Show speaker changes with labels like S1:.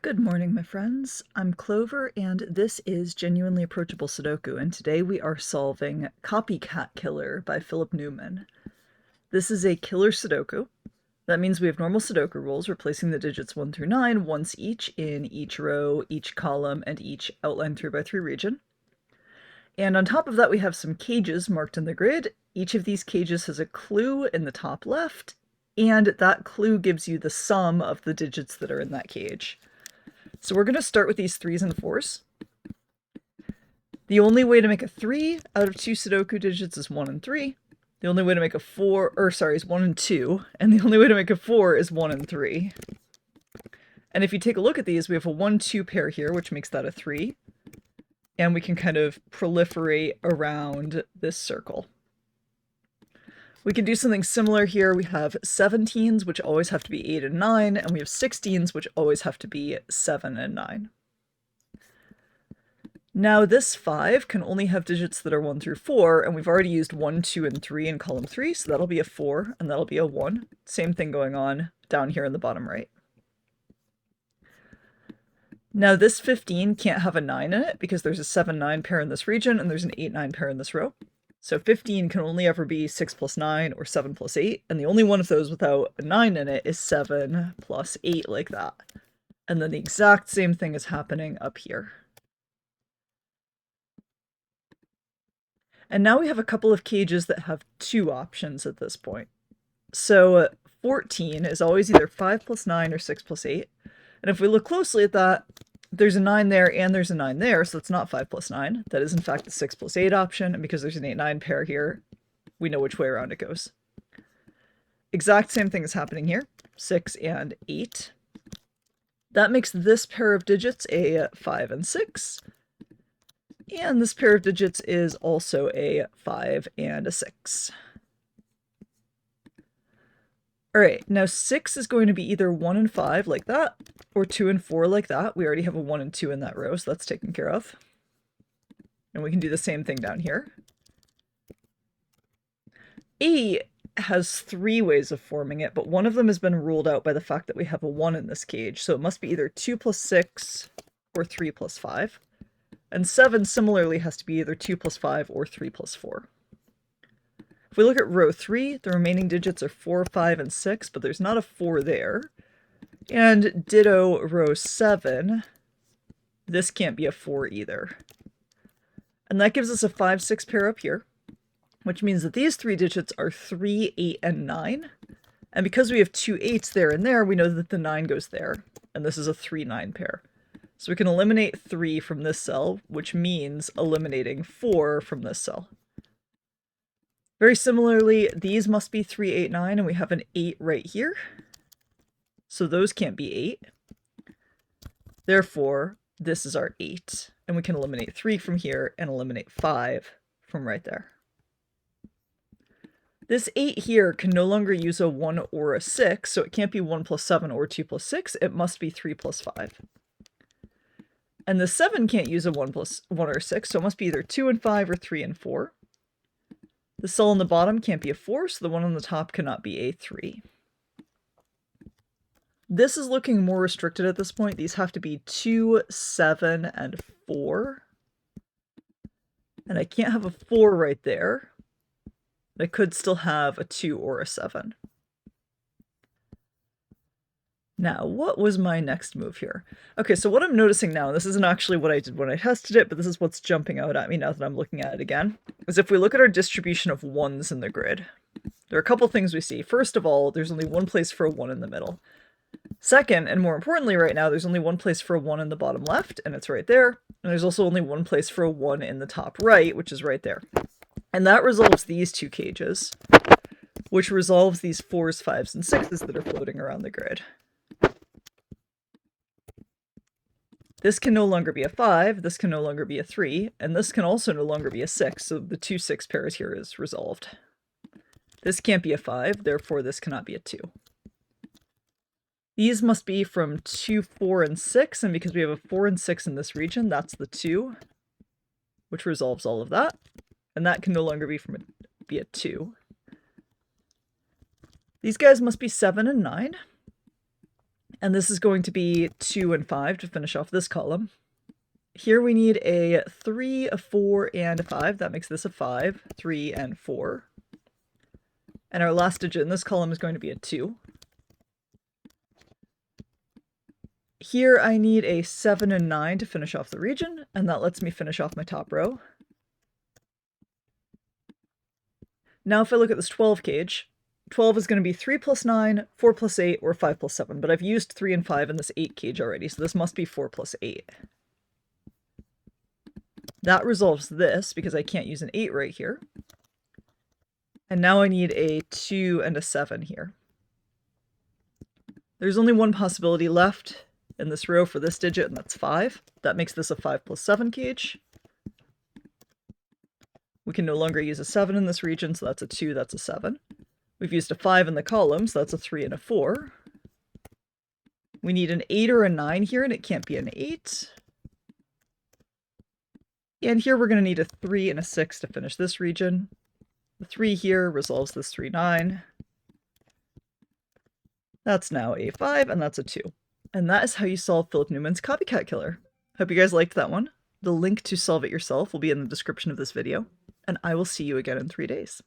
S1: Good morning, my friends. I'm Clover, and this is Genuinely Approachable Sudoku, and today we are solving Copycat Killer by Philip Newman. This is a killer Sudoku. That means we have normal Sudoku rules, replacing the digits 1 through 9 once each in each row, each column, and each outline 3x3 region. And on top of that, we have some cages marked in the grid. Each of these cages has a clue in the top left, and that clue gives you the sum of the digits that are in that cage. So we're going to start with these 3s and 4s. The only way to make a 3 out of 2 Sudoku digits is 1 and 3. The only way to make a 4, is 1 and 2. And the only way to make a 4 is 1 and 3. And if you take a look at these, we have a 1-2 pair here, which makes that a 3. And we can kind of proliferate around this circle. We can do something similar here. We have 17s, which always have to be 8 and 9, and we have 16s, which always have to be 7 and 9. Now this 5 can only have digits that are 1 through 4, and we've already used 1, 2, and 3 in column 3, so that'll be a 4, and that'll be a 1. Same thing going on down here in the bottom right. Now this 15 can't have a 9 in it, because there's a 7-9 pair in this region, and there's an 8-9 pair in this row. So 15 can only ever be 6 plus 9 or 7 plus 8, and the only one of those without a 9 in it is 7 plus 8, like that. And then the exact same thing is happening up here. And now we have a couple of cages that have 2 options at this point. So 14 is always either 5 plus 9 or 6 plus 8. And if we look closely at that, there's a 9 there and there's a 9 there, so it's not 5 plus 9. That is in fact the 6 plus 8 option, and because there's an 8-9 pair here, we know which way around it goes. Exact same thing is happening here, 6 and 8. That makes this pair of digits a 5 and 6. And this pair of digits is also a 5 and a 6. Alright, now 6 is going to be either 1 and 5 like that, or 2 and 4 like that. We already have a 1 and 2 in that row, so that's taken care of. And we can do the same thing down here. 8 has 3 ways of forming it, but one of them has been ruled out by the fact that we have a 1 in this cage, so it must be either 2 plus 6 or 3 plus 5. And 7 similarly has to be either 2 plus 5 or 3 plus 4. If we look at row 3, the remaining digits are 4, 5, and 6, but there's not a 4 there. And ditto row 7, this can't be a 4 either. And that gives us a 5, 6 pair up here, which means that these 3 digits are 3, 8, and 9. And because we have 2 8s there and there, we know that the 9 goes there, and this is a 3, 9 pair. So we can eliminate 3 from this cell, which means eliminating 4 from this cell. Very similarly, these must be 3, 8, 9, and we have an 8 right here. So those can't be 8. Therefore, this is our 8. And we can eliminate 3 from here and eliminate 5 from right there. This 8 here can no longer use a 1 or a 6, so it can't be 1 plus 7 or 2 plus 6. It must be 3 plus 5. And the 7 can't use a 1 plus 1 or a 6, so it must be either 2 and 5 or 3 and 4. The cell on the bottom can't be a 4, so the one on the top cannot be a 3. This is looking more restricted at this point. These have to be 2, 7, and 4. And I can't have a 4 right there. I could still have a 2 or a 7. Now, what was my next move here? Okay, so what I'm noticing now, and this isn't actually what I did when I tested it, but this is what's jumping out at me now that I'm looking at it again, is if we look at our distribution of 1s in the grid, there are a couple things we see. First of all, there's only one place for a 1 in the middle. Second, and more importantly right now, there's only one place for a 1 in the bottom left, and it's right there. And there's also only one place for a 1 in the top right, which is right there. And that resolves these 2 cages, which resolves these 4s, 5s, and 6s that are floating around the grid. This can no longer be a 5, this can no longer be a 3, and this can also no longer be a 6, so the 2 6 pairs here is resolved. This can't be a 5, therefore this cannot be a 2. These must be from 2, 4, and 6, and because we have a 4 and 6 in this region, that's the 2, which resolves all of that. And that can no longer be a 2. These guys must be 7 and 9. And this is going to be 2 and 5 to finish off this column. Here we need a 3, a 4, and a 5. That makes this a 5, 3, and 4. And our last digit in this column is going to be a 2. Here I need a 7 and 9 to finish off the region, and that lets me finish off my top row. Now if I look at this 12 cage, 12 is going to be 3 plus 9, 4 plus 8, or 5 plus 7, but I've used 3 and 5 in this 8 cage already, so this must be 4 plus 8. That resolves this, because I can't use an 8 right here. And now I need a 2 and a 7 here. There's only one possibility left in this row for this digit, and that's 5. That makes this a 5 plus 7 cage. We can no longer use a 7 in this region, so that's a 2, that's a 7. We've used a 5 in the column, so that's a 3 and a 4. We need an 8 or a 9 here, and it can't be an 8. And here we're going to need a 3 and a 6 to finish this region. The 3 here resolves this 3, 9. That's now a 5, and that's a 2. And that is how you solve Philip Newman's Copycat Killer. Hope you guys liked that one. The link to solve it yourself will be in the description of this video, and I will see you again in 3 days.